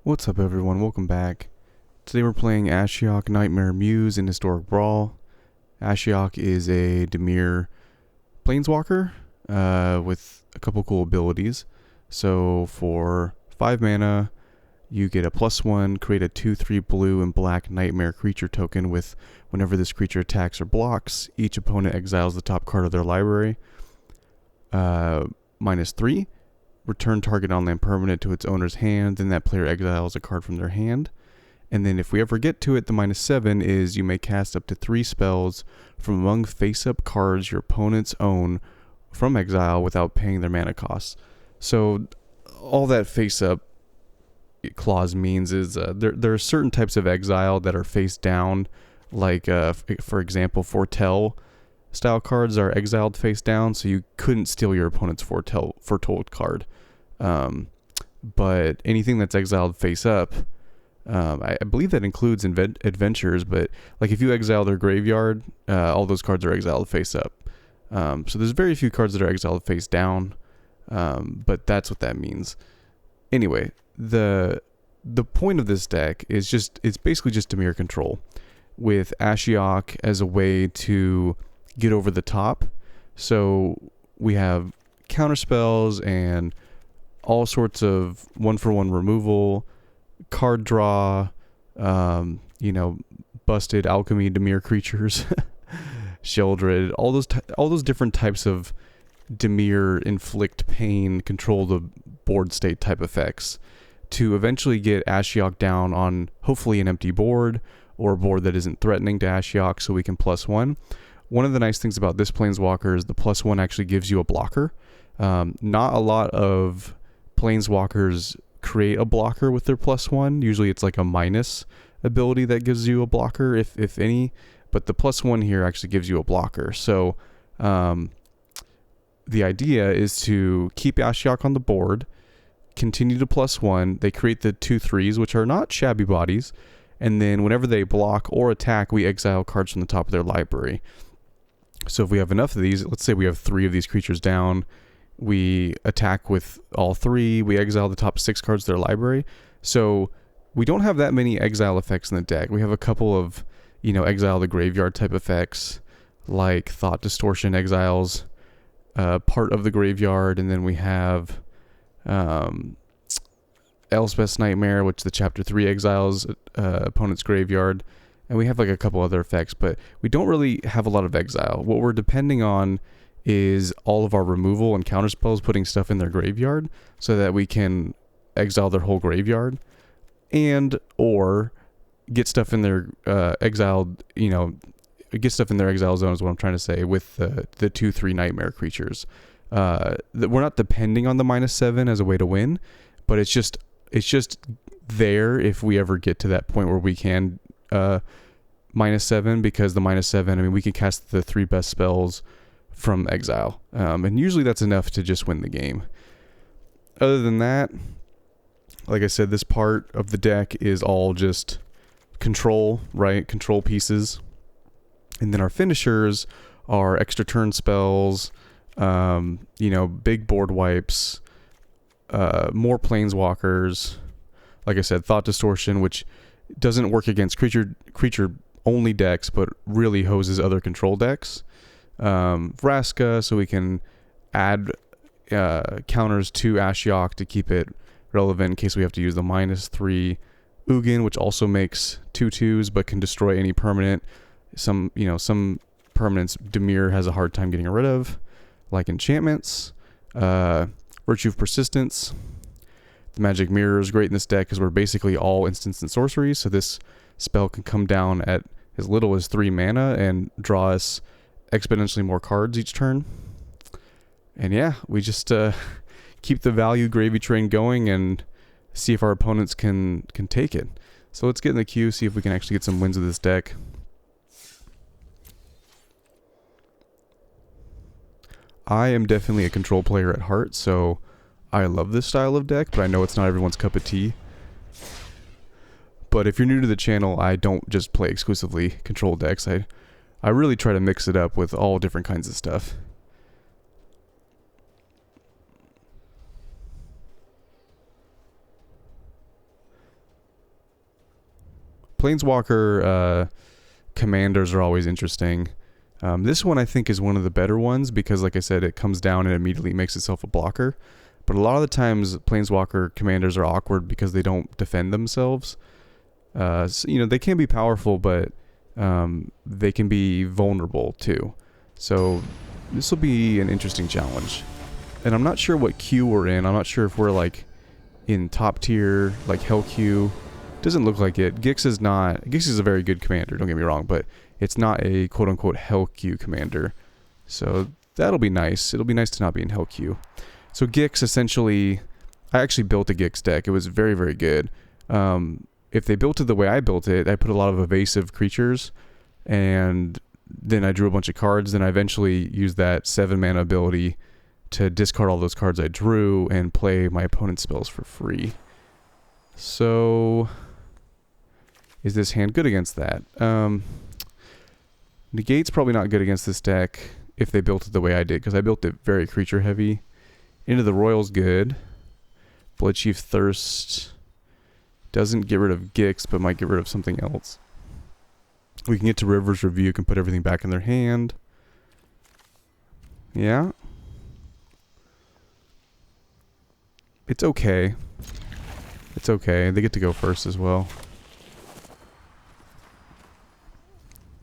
What's up everyone, welcome back. Today we're playing Ashiok Nightmare Muse in Historic Brawl. Ashiok is a Dimir Planeswalker with a couple cool abilities. So for 5 mana, you get a +1, create a 2/3 blue and black Nightmare creature token with whenever this creature attacks or blocks, each opponent exiles the top card of their library. -3. Return target on-land permanent to its owner's hand, then that player exiles a card from their hand. And then if we ever get to it, the -7 is you may cast up to 3 spells from among face-up cards your opponents own from exile without paying their mana costs. So all that face-up clause means is there are certain types of exile that are face down, like for example, Foretell style cards are exiled face down, so you couldn't steal your opponent's Foretold card. But anything that's exiled face up, I believe that includes adventures, but like if you exile their graveyard, all those cards are exiled face up. So there's very few cards that are exiled face down, but that's what that means. Anyway, the point of this deck is it's basically just Dimir control, with Ashiok as a way to get over the top. So we have counter spells and all sorts of 1-for-1 removal, card draw, busted alchemy Dimir creatures, Sheldred, all those different types of Dimir inflict pain, control the board state type effects to eventually get Ashiok down on hopefully an empty board or a board that isn't threatening to Ashiok, so we can +1. One of the nice things about this Planeswalker is the +1 actually gives you a blocker. Not a lot of Planeswalkers create a blocker with their +1. Usually it's like a minus ability that gives you a blocker, if any. But the +1 here actually gives you a blocker. So the idea is to keep Ashiok on the board, continue to +1. They create the 2/3s, which are not shabby bodies. And then whenever they block or attack, we exile cards from the top of their library. So if we have enough of these, let's say we have 3 of these creatures down, we attack with all 3, we exile the top 6 cards of their library. So we don't have that many exile effects in the deck. We have a couple of, exile the graveyard type effects, like Thought Distortion exiles part of the graveyard, and then we have Elspeth's Nightmare, which the Chapter 3 exiles opponent's graveyard. And we have like a couple other effects, but we don't really have a lot of exile. What we're depending on is all of our removal and counter spells putting stuff in their graveyard so that we can exile their whole graveyard and or get stuff in their exiled, get stuff in their exile zone is what I'm trying to say with the 2/3 Nightmare creatures. We're not depending on the -7 as a way to win, but it's just there if we ever get to that point where we can -7, because the -7, we can cast the 3 best spells from exile, and usually that's enough to just win the game. Other than that, like I said, this part of the deck is all just control, right? Control pieces. And then our finishers are extra turn spells, big board wipes, more planeswalkers. Like I said, Thought Distortion, which doesn't work against creature only decks, but really hoses other control decks. Vraska, so we can add counters to Ashiok to keep it relevant in case we have to use the -3. Ugin, which also makes 2/2s but can destroy any permanent. Some permanents Dimir has a hard time getting rid of, like enchantments. Virtue of Persistence. The Magic Mirror is great in this deck because we're basically all instants and sorceries, so this spell can come down at as little as 3 mana and draw us exponentially more cards each turn. And yeah, we just keep the value gravy train going and see if our opponents can take it. So let's get in the queue, see if we can actually get some wins with this deck. I am definitely a control player at heart, so I love this style of deck, but I know it's not everyone's cup of tea. But if you're new to the channel, I don't just play exclusively control decks. I really try to mix it up with all different kinds of stuff. Planeswalker commanders are always interesting. This one I think is one of the better ones because, like I said, it comes down and immediately makes itself a blocker. But a lot of the times, Planeswalker commanders are awkward because they don't defend themselves. So, you know, they can be powerful, but they can be vulnerable too. So this will be an interesting challenge. And I'm not sure what queue we're in. I'm not sure if we're like in top tier, like Hell queue. Doesn't look like it. Gix is not. Gix is a very good commander, don't get me wrong, but it's not a quote-unquote Hell queue commander. So that'll be nice. It'll be nice to not be in Hell queue. So Gix, essentially, I actually built a Gix deck. It was very, very good. If they built it the way I built it, I put a lot of evasive creatures, and then I drew a bunch of cards. Then I eventually used that 7-mana ability to discard all those cards I drew and play my opponent's spells for free. So is this hand good against that? Negate's probably not good against this deck if they built it the way I did, because I built it very creature heavy. Into the Royal's good. Bloodchief Thirst doesn't get rid of Gix, but might get rid of something else. We can get to River's Rebuke and put everything back in their hand. Yeah. It's okay. It's okay. They get to go first as well.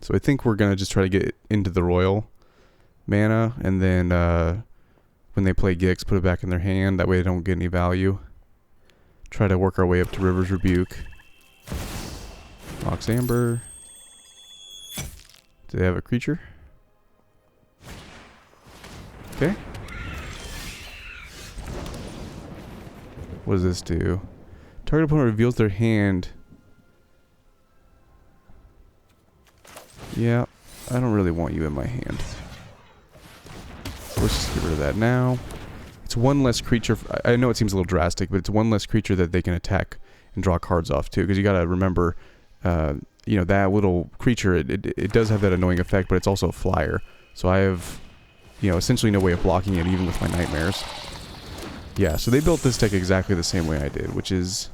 So I think we're going to just try to get into the Royal mana, and then when they play Gix, put it back in their hand. That way they don't get any value. Try to work our way up to River's Rebuke. Mox Amber. Do they have a creature? Okay. What does this do? Target opponent reveals their hand. Yeah, I don't really want you in my hand. So let's just get rid of that now. It's one less creature. I know it seems a little drastic, but it's one less creature that they can attack and draw cards off too. Because you gotta remember, you know, that little creature, it does have that annoying effect, but it's also a flyer. So I have, you know, essentially no way of blocking it, even with my nightmares. Yeah, so they built this deck exactly the same way I did, which is,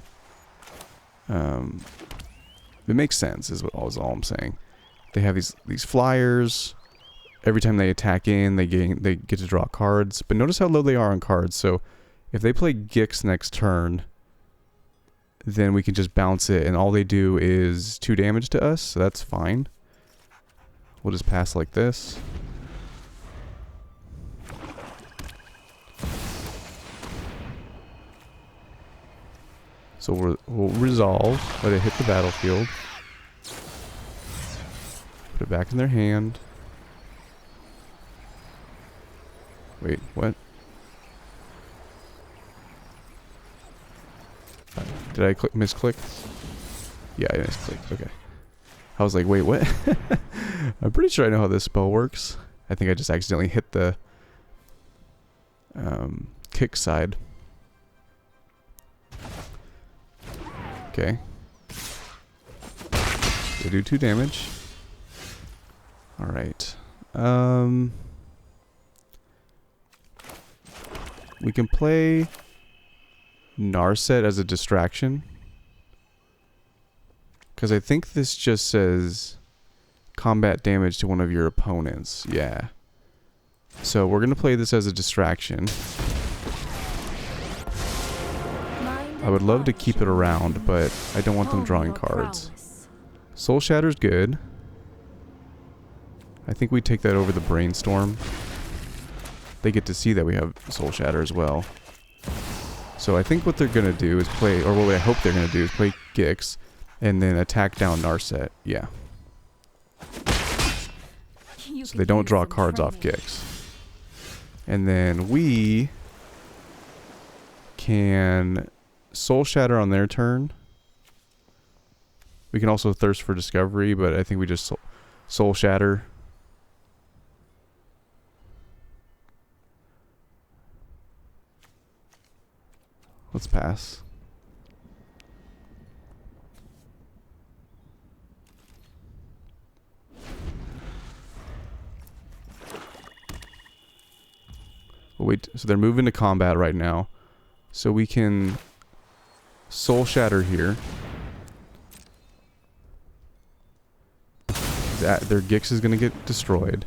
it makes sense, is all I'm saying. They have these flyers. Every time they attack in, they get to draw cards. But notice how low they are on cards. So if they play Gix next turn, then we can just bounce it, and all they do is 2 damage to us. So that's fine. We'll just pass like this. So we'll resolve, let it hit the battlefield. Put it back in their hand. Wait, what? Did I misclick? Yeah, I misclicked. Okay. I was like, wait, what? I'm pretty sure I know how this spell works. I think I just accidentally hit the kick side. Okay. They do 2 damage. Alright. We can play Narset as a distraction. Because I think this just says combat damage to one of your opponents. Yeah. So we're going to play this as a distraction. I would love to keep it around, but I don't want them drawing cards. Soul Shatter's good. I think we take that over the Brainstorm. They get to see that we have Soul Shatter as well. So I think what they're going to do is play, or what I hope they're going to do is play Gix, and then attack down Narset. Yeah. So they don't draw cards off Gix. And then we can Soul Shatter on their turn. We can also Thirst for Discovery, but I think we just Soul Shatter. Let's pass. Well, wait, so they're moving to combat right now. So we can Soul Shatter here. their Gix is going to get destroyed.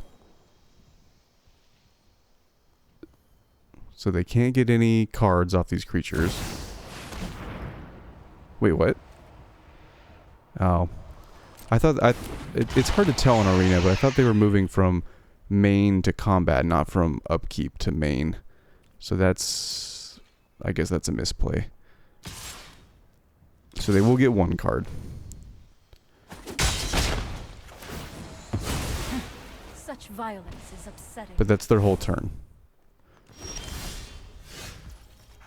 So they can't get any cards off these creatures. Wait, what? Oh. I thought... it's hard to tell in Arena, but I thought they were moving from main to combat, not from upkeep to main. So that's... I guess that's a misplay. So they will get one card. Such violence is upsetting. But that's their whole turn.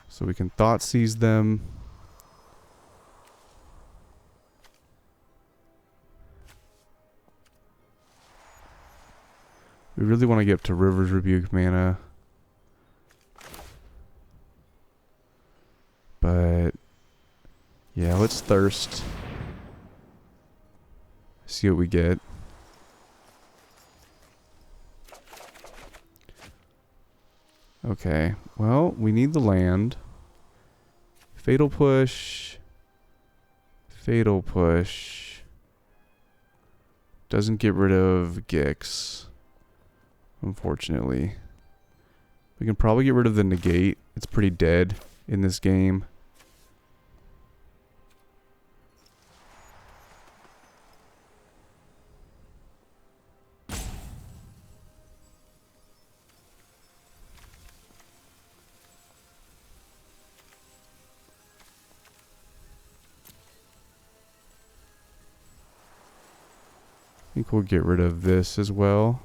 So we can Thought Seize them. We really want to get up to River's Rebuke mana. But yeah, let's Thirst. See what we get. Okay, well, we need the land. Fatal Push. Fatal Push. Doesn't get rid of Gix, unfortunately. We can probably get rid of the Negate. It's pretty dead in this game. I think we'll get rid of this as well.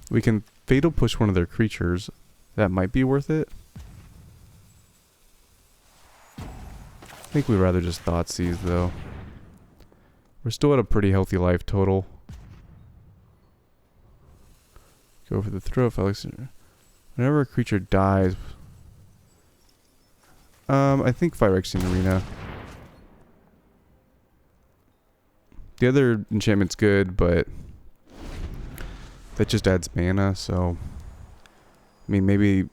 We can Fatal Push one of their creatures. That might be worth it. I think we'd rather just Thought Seize though. We're still at a pretty healthy life total. Go for the throw, Felix. Whenever a creature dies... I think Phyrexian Arena. The other enchantment's good, but... that just adds mana, so... I mean, maybe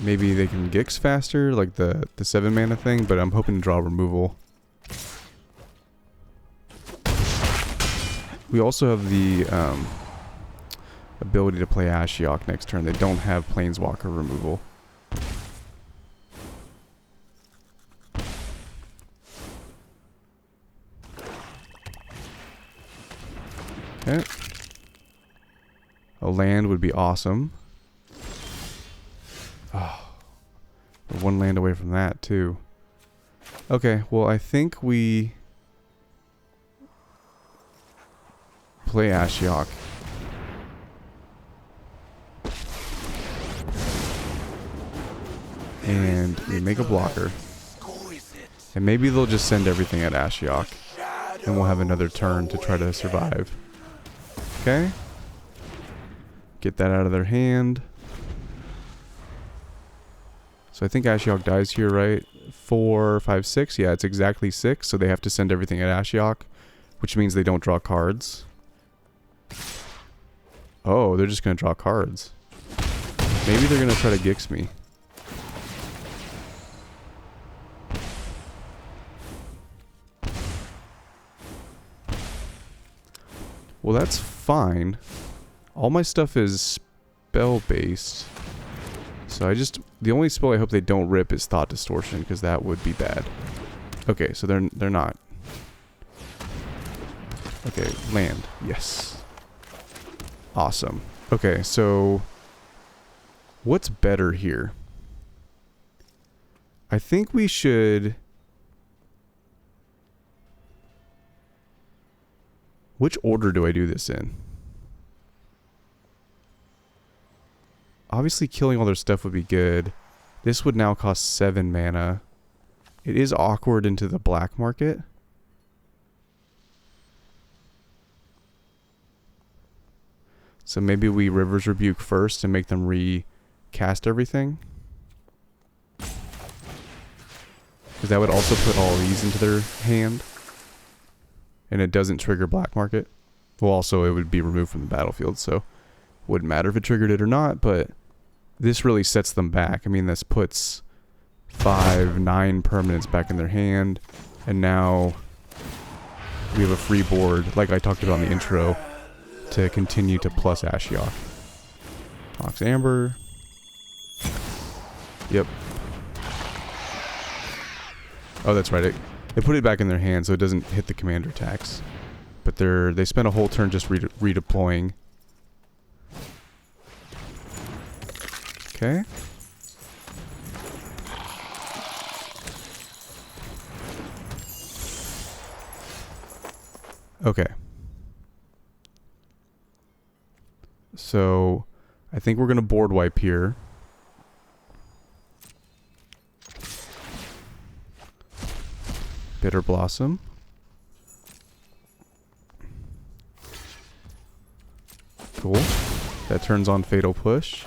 they can Gix faster, like the 7 mana thing, but I'm hoping to draw removal. We also have the... ability to play Ashiok next turn. They don't have Planeswalker removal. Okay. A land would be awesome. Oh, we're one land away from that too. Okay, well I think we play Ashiok. And we make a blocker. And maybe they'll just send everything at Ashiok. And we'll have another turn to try to survive. Okay. Get that out of their hand. So I think Ashiok dies here, right? 4, 5, 6. Yeah, it's exactly 6. So they have to send everything at Ashiok. Which means they don't draw cards. Oh, they're just going to draw cards. Maybe they're going to try to Gix me. Well, that's fine. All my stuff is spell-based. So the only spell I hope they don't rip is Thought Distortion, because that would be bad. Okay, so they're not. Okay, land. Yes. Awesome. Okay, so what's better here? I think we should... Which order do I do this in? Obviously killing all their stuff would be good. This would now cost 7 mana. It is awkward into the black market. So maybe we River's Rebuke first and make them recast everything. Because that would also put all these into their hand. And it doesn't trigger black market. Well, also it would be removed from the battlefield, so wouldn't matter if it triggered it or not, but this really sets them back. I mean, this puts 5-9 permanents back in their hand, and now we have a free board, like I talked about in the intro, to continue to plus Ashiok. Tox Amber. Yep. Oh, that's right. They put it back in their hand so it doesn't hit the commander attacks. But they spent a whole turn just redeploying. Okay. Okay. So, I think we're going to board wipe here. Bitter Blossom. Cool. That turns on Fatal Push.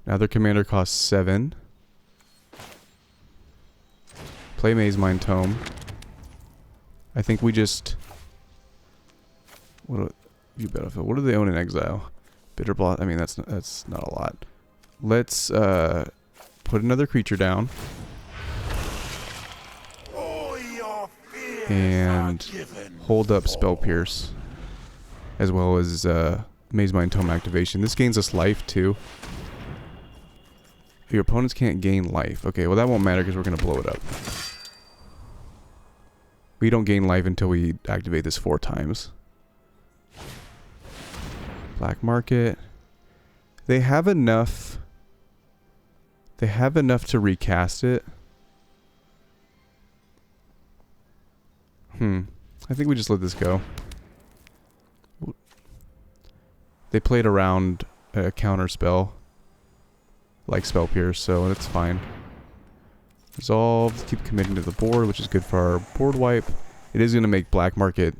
Now their commander costs 7. Play Maze Mind Tome. I think we just... What do they own in exile? Bitter Blossom. I mean, that's not a lot. Let's put another creature down. And hold up Spell Pierce. As well as Maze Mind Tome activation. This gains us life too. Your opponents can't gain life. Okay, well that won't matter because we're going to blow it up. We don't gain life until we activate this 4 times. Black Market. They have enough to recast it. I think we just let this go. They played around a counter spell. Like Spell Pierce, so that's fine. Resolve, keep committing to the board, which is good for our board wipe. It is going to make Black Market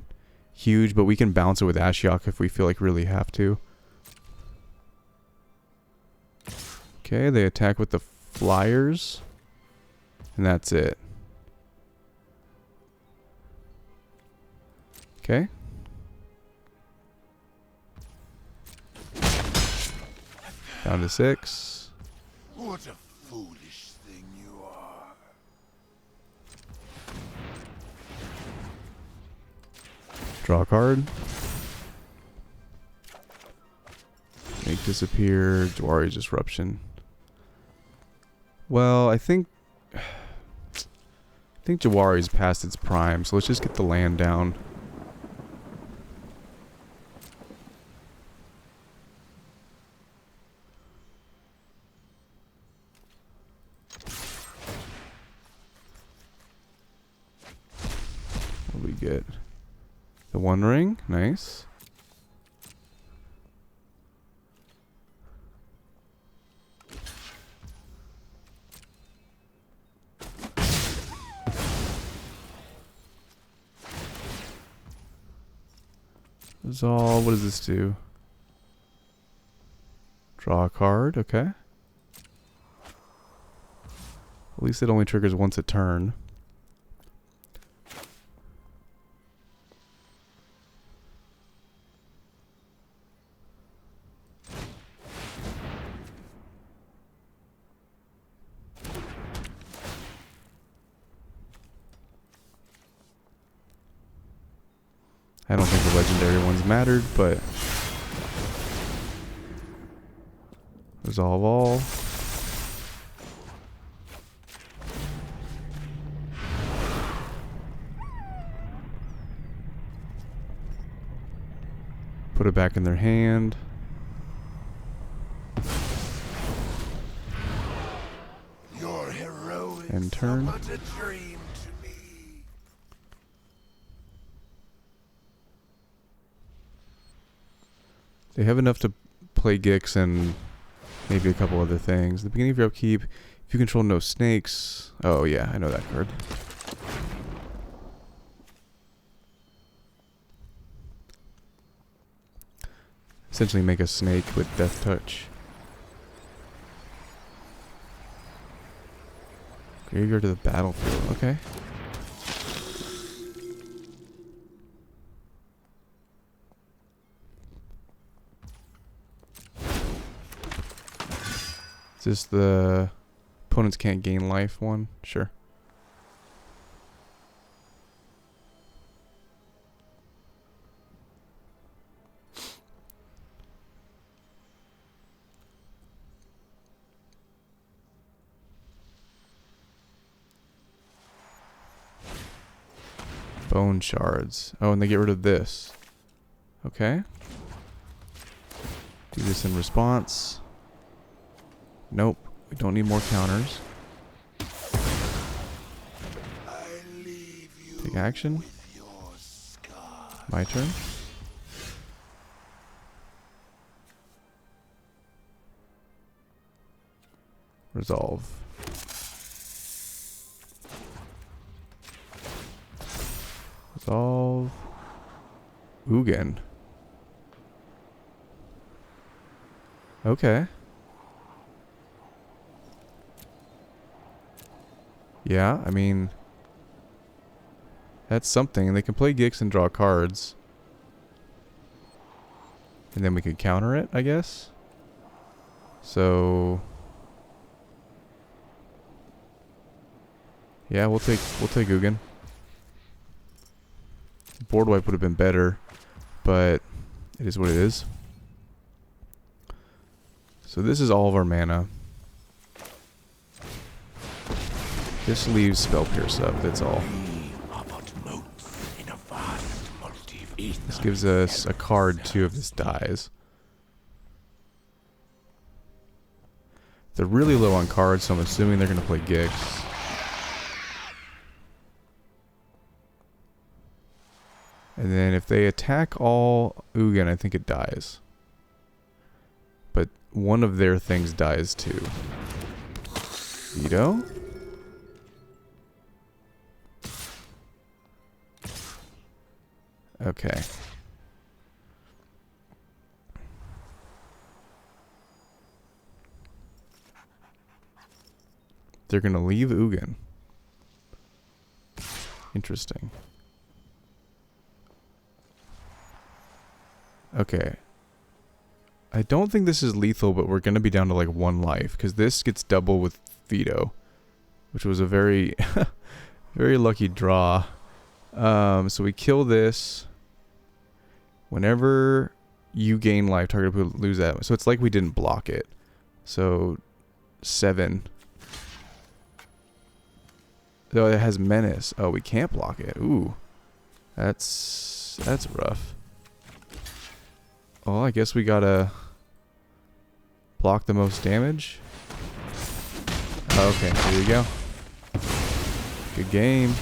huge, but we can bounce it with Ashiok if we feel like really have to. Okay, they attack with the Flyers. And that's it. Okay. Down to 6. What a foolish thing you are. Draw a card. Make disappear. Jawari's Disruption. Well, I think Jawari's past its prime, so let's just get the land down. What do we get? The 1 ring, nice. Resolve, what does this do? Draw a card, okay. At least it only triggers once a turn. I don't think the legendary ones mattered, but resolve all. Put it back in their hand. Your heroics And turn. are but a dream to me. They have enough to play Gix and maybe a couple other things. At the beginning of your upkeep, if you control no snakes. Oh yeah, I know that card. Essentially make a snake with Death Touch. Graveyard to the battlefield, okay. this the opponents can't gain life one? Sure. Bone shards. Oh, and they get rid of this. Okay. Do this in response. Nope. We don't need more counters. Take action. My turn. Resolve. Resolve. Ugin. Okay. Yeah, I mean, that's something. They can play Gix and draw cards. And then we could counter it, I guess. So yeah, we'll take Ugin. Board wipe would have been better, but it is what it is. So this is all of our mana. This leaves Spell Pierce up, that's all. This gives us a card too if this dies. They're really low on cards, so I'm assuming they're going to play Gix. And then if they attack all Ugin, I think it dies. But one of their things dies too. Veto? Okay. They're gonna leave Ugin. Interesting. Okay. I don't think this is lethal, but we're gonna be down to like 1 life, because this gets double with veto, which was a very, very lucky draw. So we kill this. Whenever you gain life, target will lose that. So it's like we didn't block it. So 7. Though it has menace. Oh, we can't block it. Ooh, that's rough. Well, I guess we gotta block the most damage. Okay, here you go. Good game.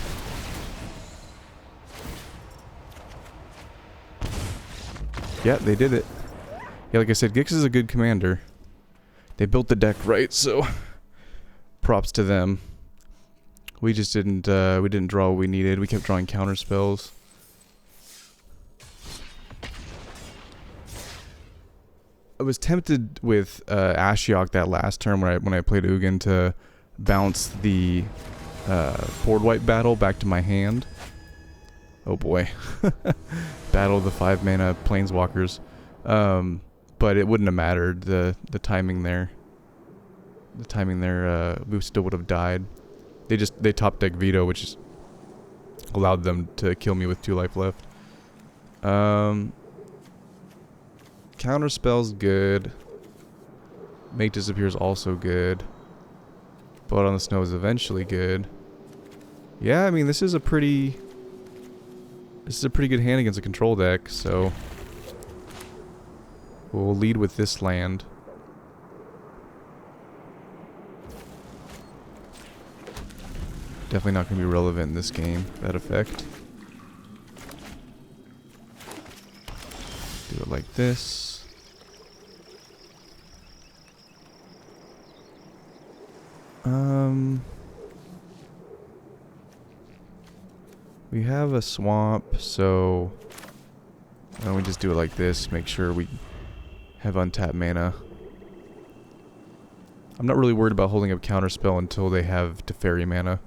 Yeah, they did it. Yeah, like I said, Gix is a good commander. They built the deck right, so props to them. We just didn't draw what we needed. We kept drawing counter spells. I was tempted with Ashiok that last turn when I played Ugin to bounce the board wipe battle back to my hand. Oh boy. Battle of the 5 mana planeswalkers. But it wouldn't have mattered. The timing there. The timing there, we still would have died. They top deck veto, which is allowed them to kill me with 2 life left. Counter spell's good. Make disappear is also good. Blood on the Snow is eventually good. Yeah, I mean this is a pretty good hand against a control deck, so we'll lead with this land. Definitely not going to be relevant in this game, that effect. Do it like this. We have a swamp, so why don't we just do it like this, make sure we have untapped mana. I'm not really worried about holding up counterspell until they have Teferi mana.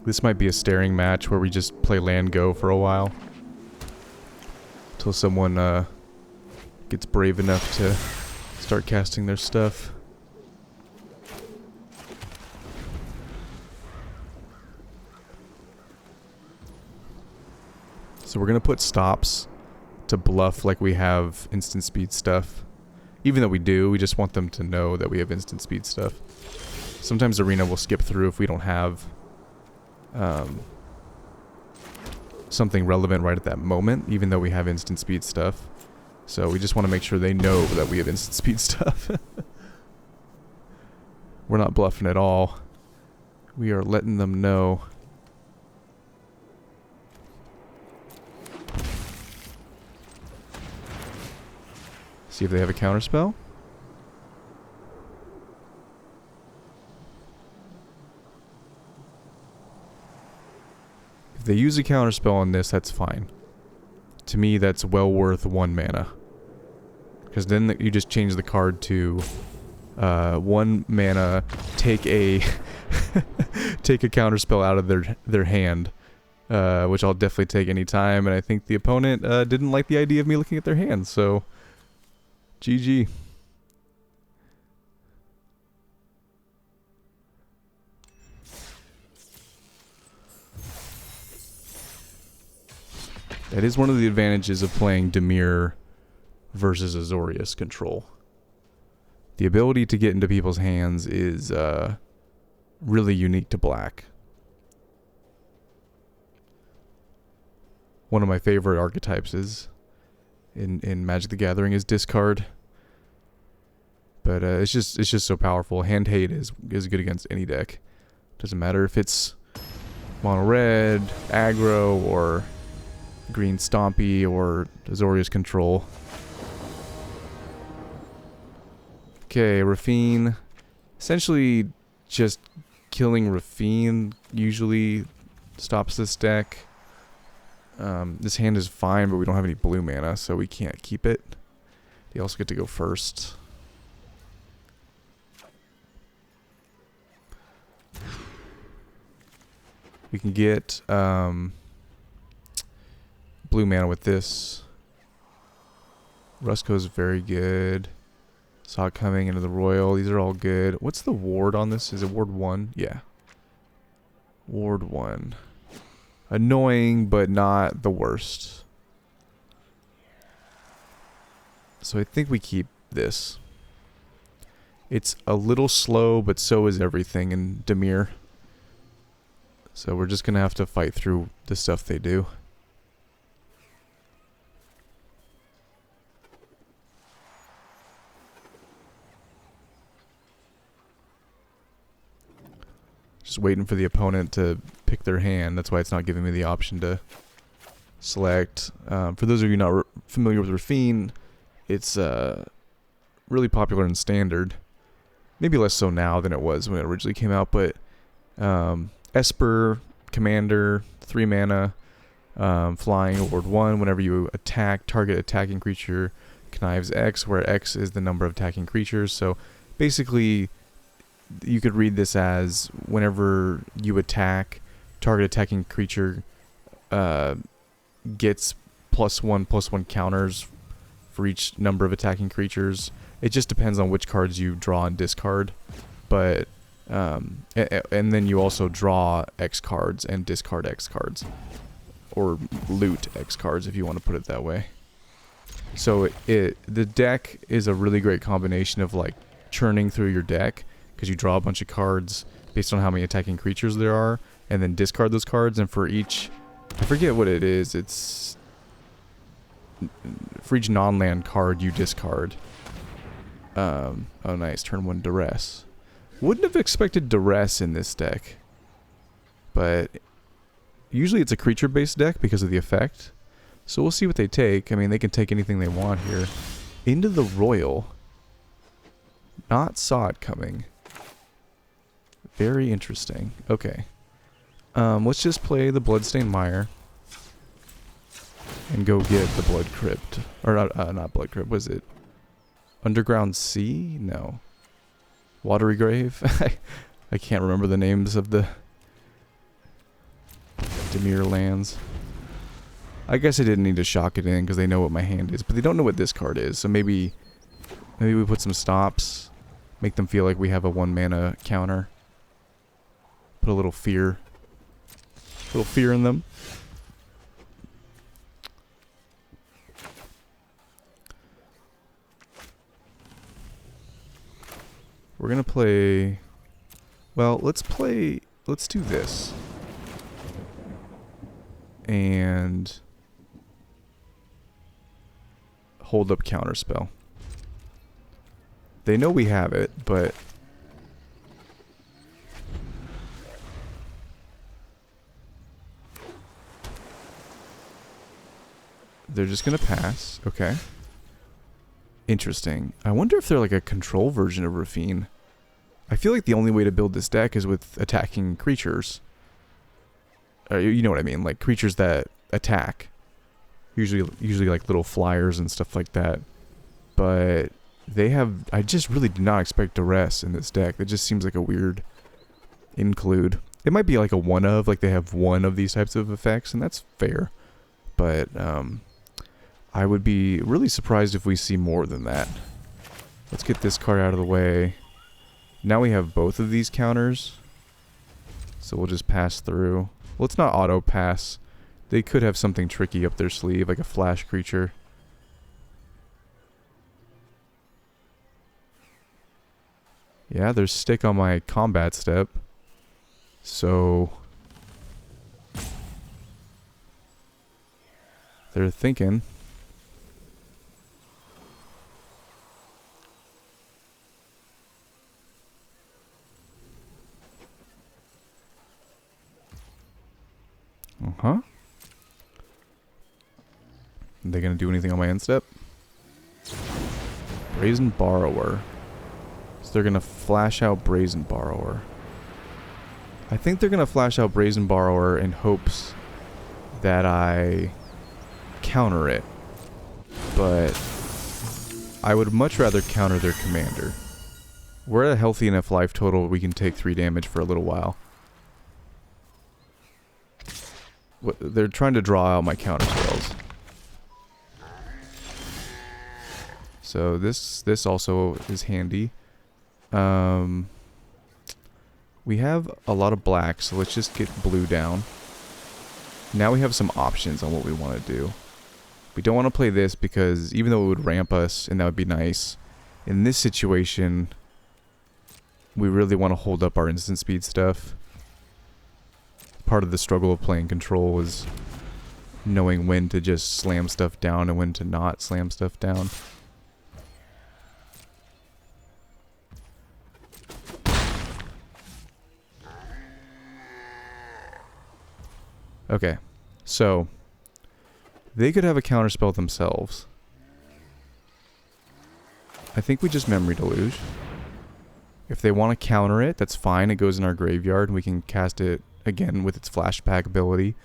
This might be a staring match where we just play land go for a while. Until someone gets brave enough to start casting their stuff. So we're going to put stops to bluff like we have instant speed stuff. Even though we do, we just want them to know that we have instant speed stuff. Sometimes Arena will skip through if we don't have something relevant right at that moment, even though we have instant speed stuff. So we just want to make sure they know that we have instant speed stuff. We're not bluffing at all. We are letting them know. See if they have a counterspell. If they use a counterspell on this, that's fine. To me, that's well worth 1 mana. Because then you just change the card to 1 mana, take a take a counterspell out of their hand, which I'll definitely take any time. And I think the opponent didn't like the idea of me looking at their hand, so GG. That is one of the advantages of playing Dimir versus Azorius control. The ability to get into people's hands is really unique to Black. One of my favorite archetypes is in Magic the Gathering is discard. But it's just so powerful. Hand hate is good against any deck. Doesn't matter if it's mono red, aggro, or green stompy, or Azorius control. Okay, Rafine. Essentially, just killing Rafine usually stops this deck. This hand is fine, but we don't have any blue mana, so we can't keep it. They also get to go first. We can get blue mana with this. Rusko's very good. Saw it coming into the Royal. These are all good. What's the ward on this? Is it ward 1? Yeah. Ward 1. Annoying, but not the worst. So I think we keep this. It's a little slow, but so is everything in Dimir. So we're just going to have to fight through the stuff they do. Just waiting for the opponent to pick their hand. That's why it's not giving me the option to select. For those of you not familiar with Rafine, it's really popular in Standard. Maybe less so now than it was when it originally came out, but Esper, Commander, 3 mana, flying, ward 1. Whenever you attack, target attacking creature connives X, where X is the number of attacking creatures. So basically, you could read this as whenever you attack, target attacking creature gets +1/+1 counters for each number of attacking creatures. It just depends on which cards you draw and discard, but and then you also draw X cards and discard X cards, or loot X cards if you want to put it that way. So the deck is a really great combination of like churning through your deck, because you draw a bunch of cards based on how many attacking creatures there are, and then discard those cards, and for each, I forget what it is, it's for each non-land card you discard. Oh nice, turn 1 Duress. Wouldn't have expected Duress in this deck, but usually it's a creature-based deck because of the effect, so we'll see what they take. I mean, they can take anything they want here. Into the Royal. Not saw it coming. Very interesting. Okay. Let's just play the Bloodstained Mire and go get the Blood Crypt. Or not Blood Crypt, was it Underground Sea? No. Watery Grave? I can't remember the names of the Dimir lands. I guess I didn't need to shock it in because they know what my hand is, but they don't know what this card is. So maybe we put some stops, make them feel like we have a 1 mana counter. Put a little fear in them. We're gonna play. Well, let's do this. And hold up counterspell. They know we have it, but they're just gonna pass. Okay. Interesting. I wonder if they're like a control version of Rafine. I feel like the only way to build this deck is with attacking creatures. You know what I mean, like creatures that attack. Usually like little flyers and stuff like that. But they have. I just really did not expect Duress in this deck. That just seems like a weird include. It might be like a one of, like they have one of these types of effects, and that's fair. But I would be really surprised if we see more than that. Let's get this card out of the way. Now we have both of these counters. So we'll just pass through. Well, it's not auto pass. They could have something tricky up their sleeve, like a flash creature. Yeah, there's stick on my combat step. So they're thinking. Uh-huh. Are they gonna do anything on my end step? Brazen Borrower. So they're gonna flash out Brazen Borrower. I think they're gonna flash out Brazen Borrower in hopes that I counter it. But I would much rather counter their commander. We're at a healthy enough life total we can take 3 damage for a little while. They're trying to draw out my counter spells. So this also is handy. We have a lot of black, so let's just get blue down. Now we have some options on what we want to do. We don't want to play this because even though it would ramp us, and that would be nice, in this situation, we really want to hold up our instant speed stuff. Part of the struggle of playing control is knowing when to just slam stuff down and when to not slam stuff down. Okay, so they could have a counterspell themselves. I think we just Memory Deluge. If they want to counter it, that's fine. It goes in our graveyard and we can cast it again with its flashback ability.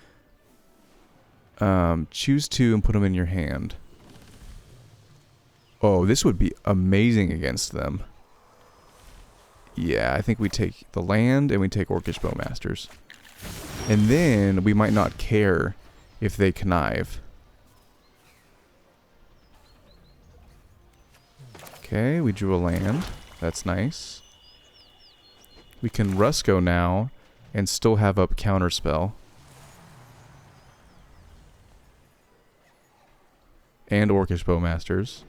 Choose 2 and put them in your hand. Oh, this would be amazing against them. Yeah, I think we take the land and we take Orcish Bowmasters. And then we might not care if they connive. Okay, we drew a land. That's nice. We can Rusko now and still have up Counterspell. And Orcish Bowmasters.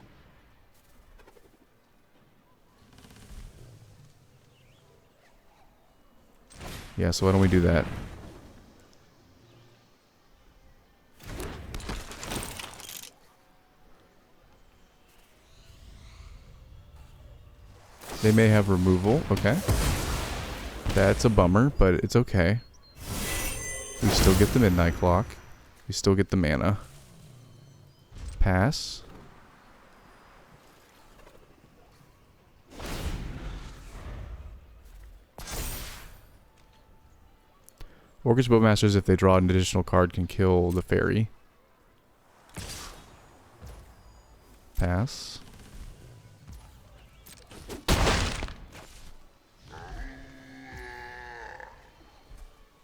Yeah, so why don't we do that? They may have removal. Okay. That's a bummer, but it's okay. We still get the Midnight Clock. We still get the mana. Pass. Orcish Bowmasters, if they draw an additional card, can kill the fairy. Pass.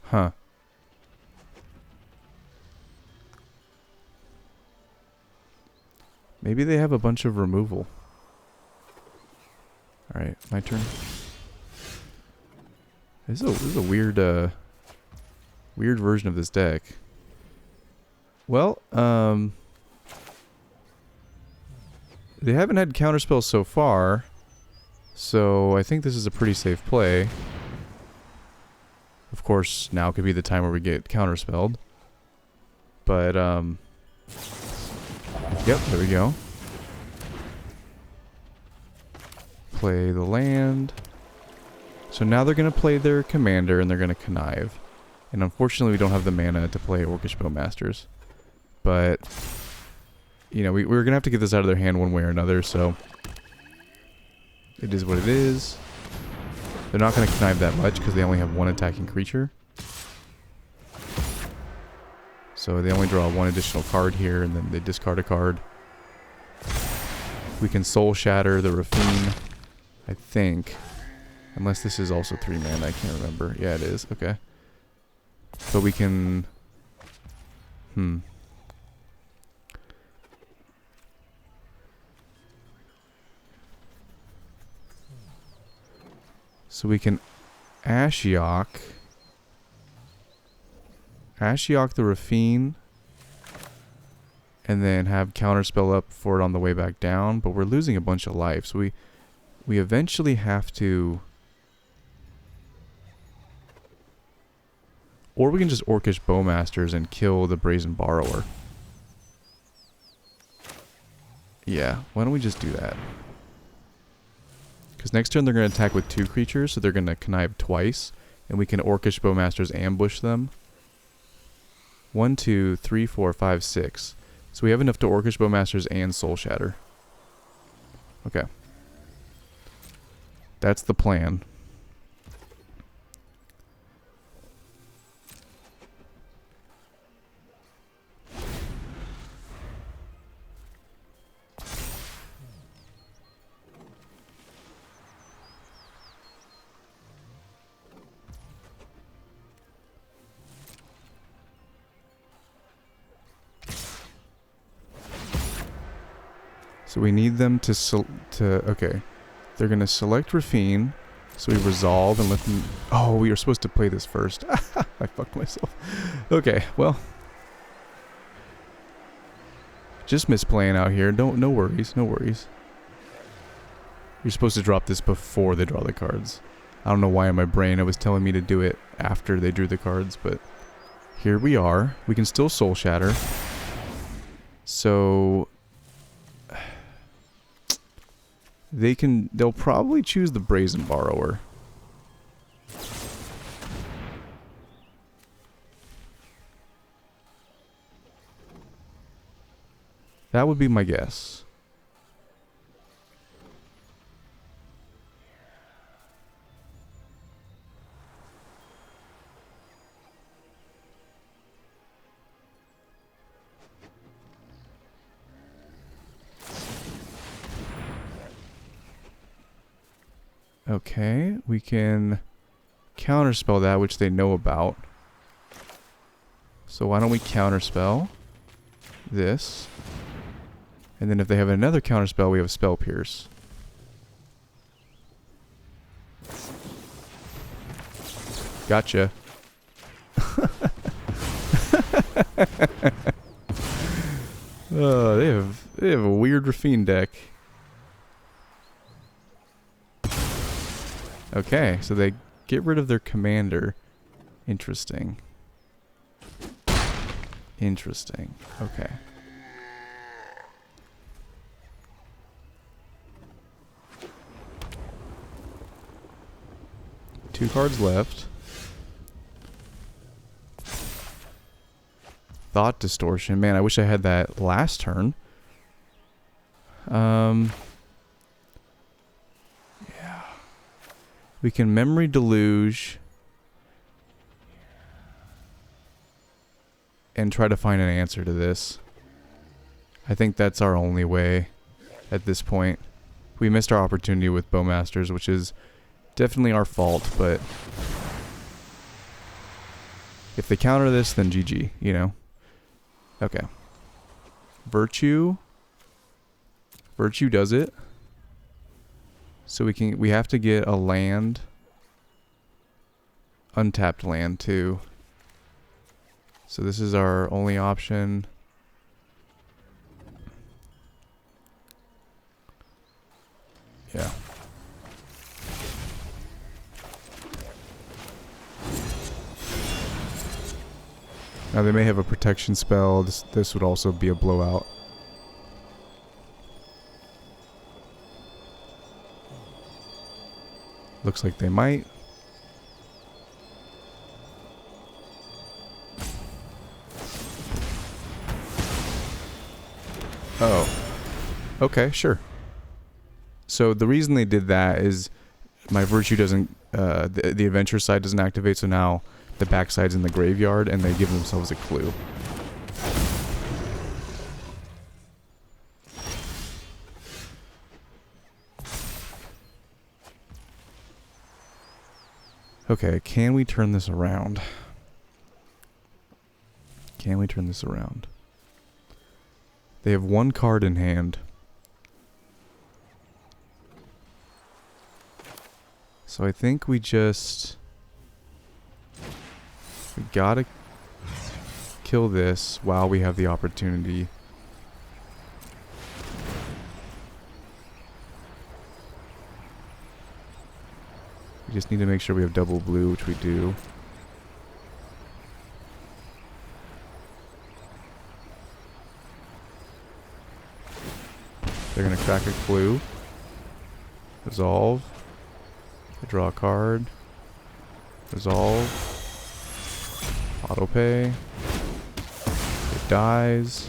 Huh. Maybe they have a bunch of removal. Alright, my turn. This is a weird, weird version of this deck. Well, they haven't had counterspells so far, so I think this is a pretty safe play. Of course, now could be the time where we get counterspelled. But, yep, there we go. Play the land. So now they're going to play their commander and they're going to connive. And unfortunately we don't have the mana to play Orcish Bowmasters. But, you know, we're going to have to get this out of their hand one way or another, so it is what it is. They're not going to connive that much because they only have one attacking creature. So they only draw one additional card here and then they discard a card. We can Soul Shatter the Rafine, I think. Unless this is also 3 mana, I can't remember. Yeah, it is. Okay. But we can... So we can Ashiok the Rafine, and then have counterspell up for it on the way back down, but we're losing a bunch of life, so we eventually have to... Or we can just Orcish Bowmasters and kill the Brazen Borrower. Yeah, why don't we just do that? Because next turn they're going to attack with 2 creatures, so they're going to connive twice, and we can Orcish Bowmasters ambush them. 1, 2, 3, 4, 5, 6. So we have enough to Orcish Bowmasters and Soul Shatter. Okay. That's the plan. So we need them to okay. They're going to select Rafine. So we resolve and let them... Oh, we are supposed to play this first. I fucked myself. Okay, well. Just misplaying out here. No worries, no worries. You're supposed to drop this before they draw the cards. I don't know why in my brain it was telling me to do it after they drew the cards, but here we are. We can still Soul Shatter. So... They'll probably choose the Brazen Borrower. That would be my guess. Okay, we can counterspell that, which they know about. So why don't we counterspell this? And then if they have another counterspell, we have Spell Pierce. Gotcha. Oh, they have a weird Rafine deck. Okay, so they get rid of their commander. Interesting. Interesting. Okay. Two cards left. Thought Distortion. Man, I wish I had that last turn. Yeah. We can Memory Deluge and try to find an answer to this. I think that's our only way at this point. We missed our opportunity with Bowmasters, which is definitely our fault, but if they counter this, then GG, you know? Okay. Virtue. Virtue does it. So we have to get a land. Untapped land too. So this is our only option. Yeah. Now they may have a protection spell. This would also be a blowout. Looks like they might. Oh. Okay, sure. So the reason they did that is my virtue doesn't, the adventure side doesn't activate, so now the backside's in the graveyard and they give themselves a clue. Okay, can we turn this around? Can we turn this around? They have one card in hand. So I think we just... We gotta kill this while we have the opportunity. We just need to make sure we have double blue, which we do. They're gonna crack a clue. Resolve. I draw a card. Resolve. Autopay. It dies.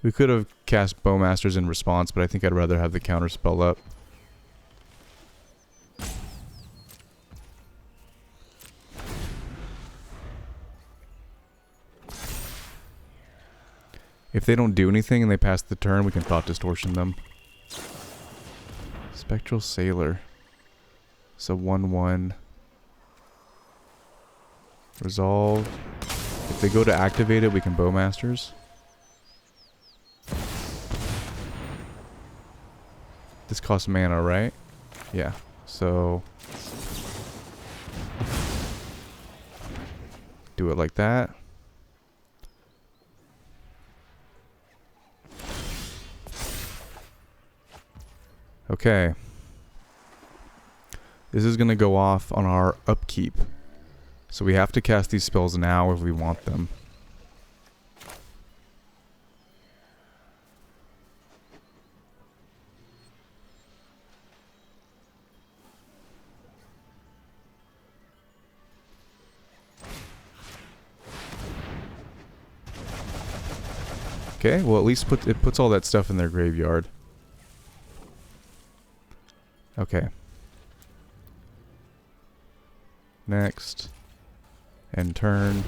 We could have cast Bowmasters in response, but I think I'd rather have the counter spell up. If they don't do anything and they pass the turn, we can Thought Distortion them. Spectral Sailor. It's a 1/1. Resolve. If they go to activate it, we can Bowmasters. This costs mana, right? Yeah. So do it like that. Okay. This is going to go off on our upkeep. So we have to cast these spells now if we want them. Okay, well at least it puts all that stuff in their graveyard. Okay. Next. End turn.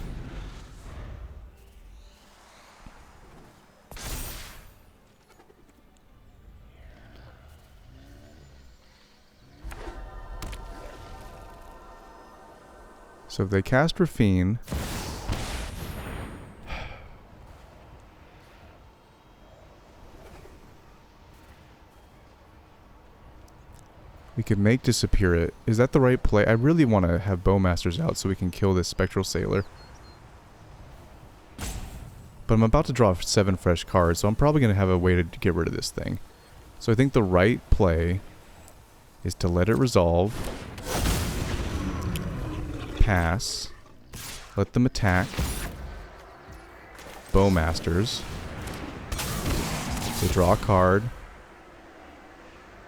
So if they cast Rafine, we could make Disappear it. Is that the right play? I really want to have Bowmasters out so we can kill this Spectral Sailor. But I'm about to draw 7 fresh cards, so I'm probably going to have a way to get rid of this thing. So I think the right play is to let it resolve. Pass. Let them attack. Bowmasters. They draw a card.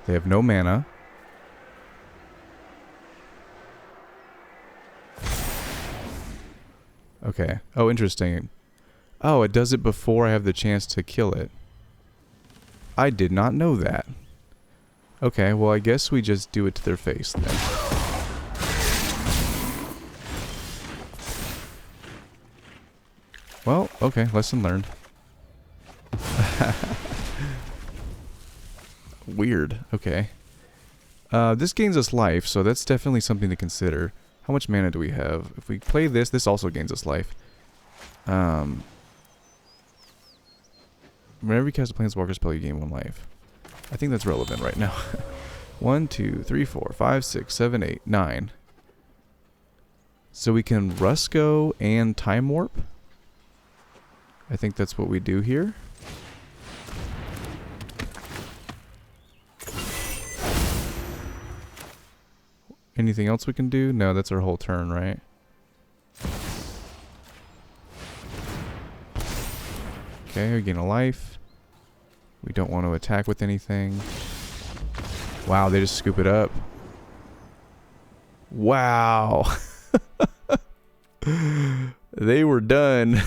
They have no mana. Okay. Oh, interesting. Oh, it does it before I have the chance to kill it. I did not know that. Okay, well, I guess we just do it to their face then. Well, okay, lesson learned. Weird. Okay. This gains us life, so that's definitely something to consider. How much mana do we have? If we play this, this also gains us life. Whenever you cast a Planeswalker spell, you gain 1 life. I think that's relevant right now. 1, 2, 3, 4, 5, 6, 7, 8, 9. So we can Rusko and Time Warp. I think that's what we do here. Anything else we can do? No, that's our whole turn, right? Okay, we gain a life. We don't want to attack with anything. Wow, they just scoop it up. Wow. They were done.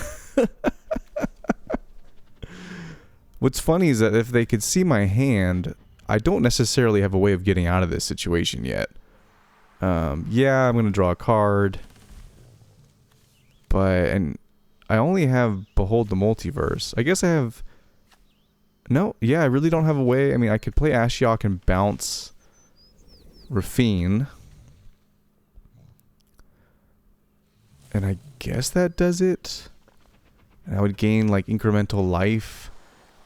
What's funny is that if they could see my hand, I don't necessarily have a way of getting out of this situation yet. Yeah, I'm going to draw a card. And I only have Behold the Multiverse. I guess I have... No, yeah, I really don't have a way. I mean, I could play Ashiok and bounce Rafine. And I guess that does it. And I would gain, like, incremental life.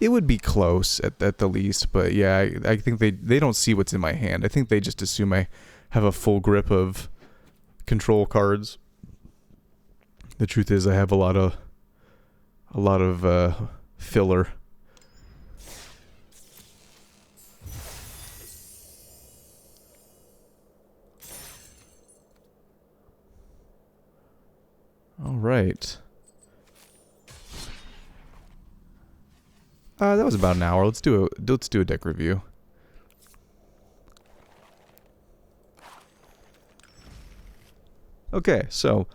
It would be close at the least. But, yeah, I think they don't see what's in my hand. I think they just assume I have a full grip of control cards. The truth is I have a lot of filler. All right. That was about an hour. Let's do a deck review. Okay, so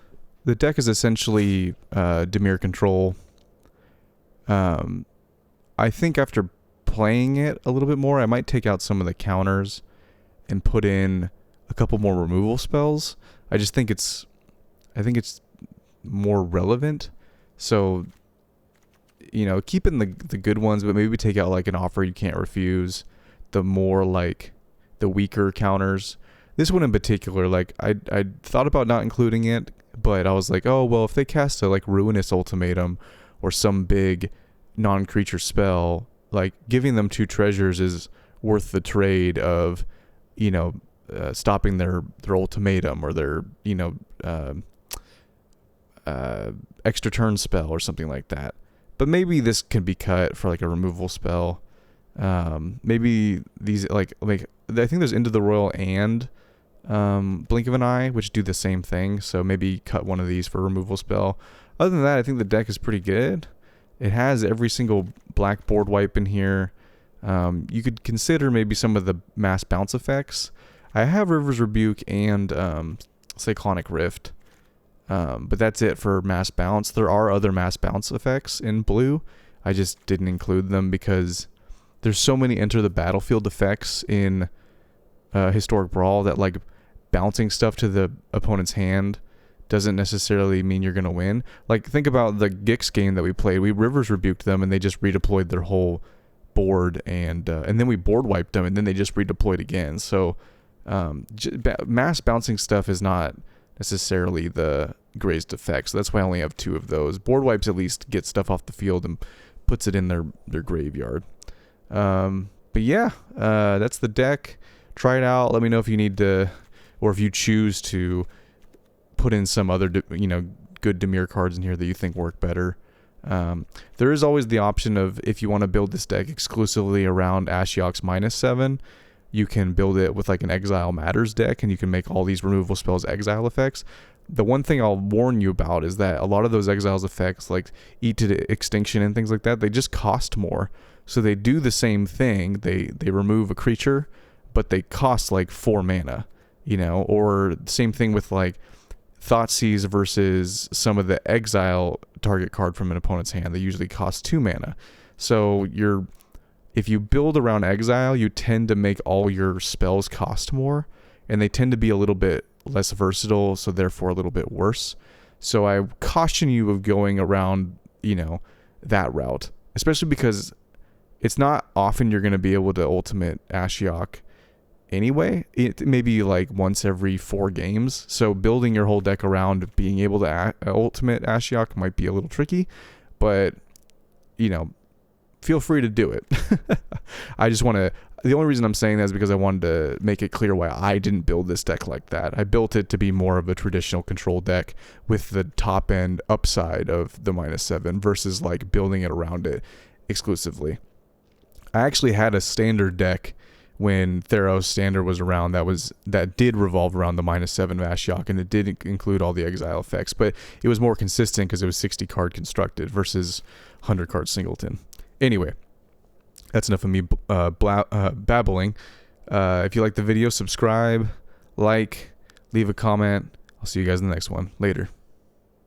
the deck is essentially Dimir control. I think after playing it a little bit more, I might take out some of the counters and put in a couple more removal spells. I think it's more relevant. So, you know, keep in the good ones, but maybe take out like an Offer You Can't Refuse, the more like the weaker counters. This one in particular, like I thought about not including it, but I was like, oh well, if they cast a like Ruinous Ultimatum or some big non-creature spell, like giving them 2 treasures is worth the trade of, you know, stopping their ultimatum or their, you know, extra turn spell or something like that. But maybe this can be cut for like a removal spell. Maybe these like I think there's Into the Royal and Blink of an Eye, which do the same thing. So maybe cut one of these for a removal spell. Other than that, I think the deck is pretty good. It has every single black board wipe in here. You could consider maybe some of the mass bounce effects. I have River's Rebuke and Cyclonic Rift. But that's it for mass bounce. There are other mass bounce effects in blue. I just didn't include them because there's so many enter the battlefield effects in Historic Brawl that like bouncing stuff to the opponent's hand doesn't necessarily mean you're going to win. Like think about the Gix game that we played. We Rivers Rebuked them and they just redeployed their whole board and then we board wiped them and then they just redeployed again. So mass bouncing stuff is not necessarily the greatest effect. So that's why I only have 2 of those. Board wipes at least get stuff off the field and puts it in their graveyard. But yeah, that's the deck. Try it out. Let me know if you need to, or if you choose to put in some other, you know, good Dimir cards in here that you think work better. There is always the option of, if you want to build this deck exclusively around Ashiok's -7, you can build it with like an Exile Matters deck and you can make all these removal spells exile effects. The one thing I'll warn you about is that a lot of those exiles effects, like Eat to Extinction and things like that, they just cost more. So they do the same thing. They remove a creature, but they cost like 4 mana, you know, or same thing with like Thoughtseize versus some of the exile target card from an opponent's hand. They usually cost 2 mana. So if you build around exile, you tend to make all your spells cost more, and they tend to be a little bit less versatile, so therefore a little bit worse. So I caution you of going around, you know, that route, especially because it's not often you're going to be able to ultimate Ashiok anyway. It maybe like once every 4 games. So building your whole deck around being able to ultimate Ashiok might be a little tricky, but you know, feel free to do it. I just want to, the only reason I'm saying that is because I wanted to make it clear why I didn't build this deck like that. I built it to be more of a traditional control deck with the top end upside of the -7 versus like building it around it exclusively. I actually had a standard deck when Theros Standard was around that did revolve around the -7 of Ashiok, and it did include all the exile effects, but it was more consistent because it was 60 card constructed versus 100 card singleton. Anyway, that's enough of me babbling. If you like the video, subscribe, like, leave a comment. I'll see you guys in the next one. Later.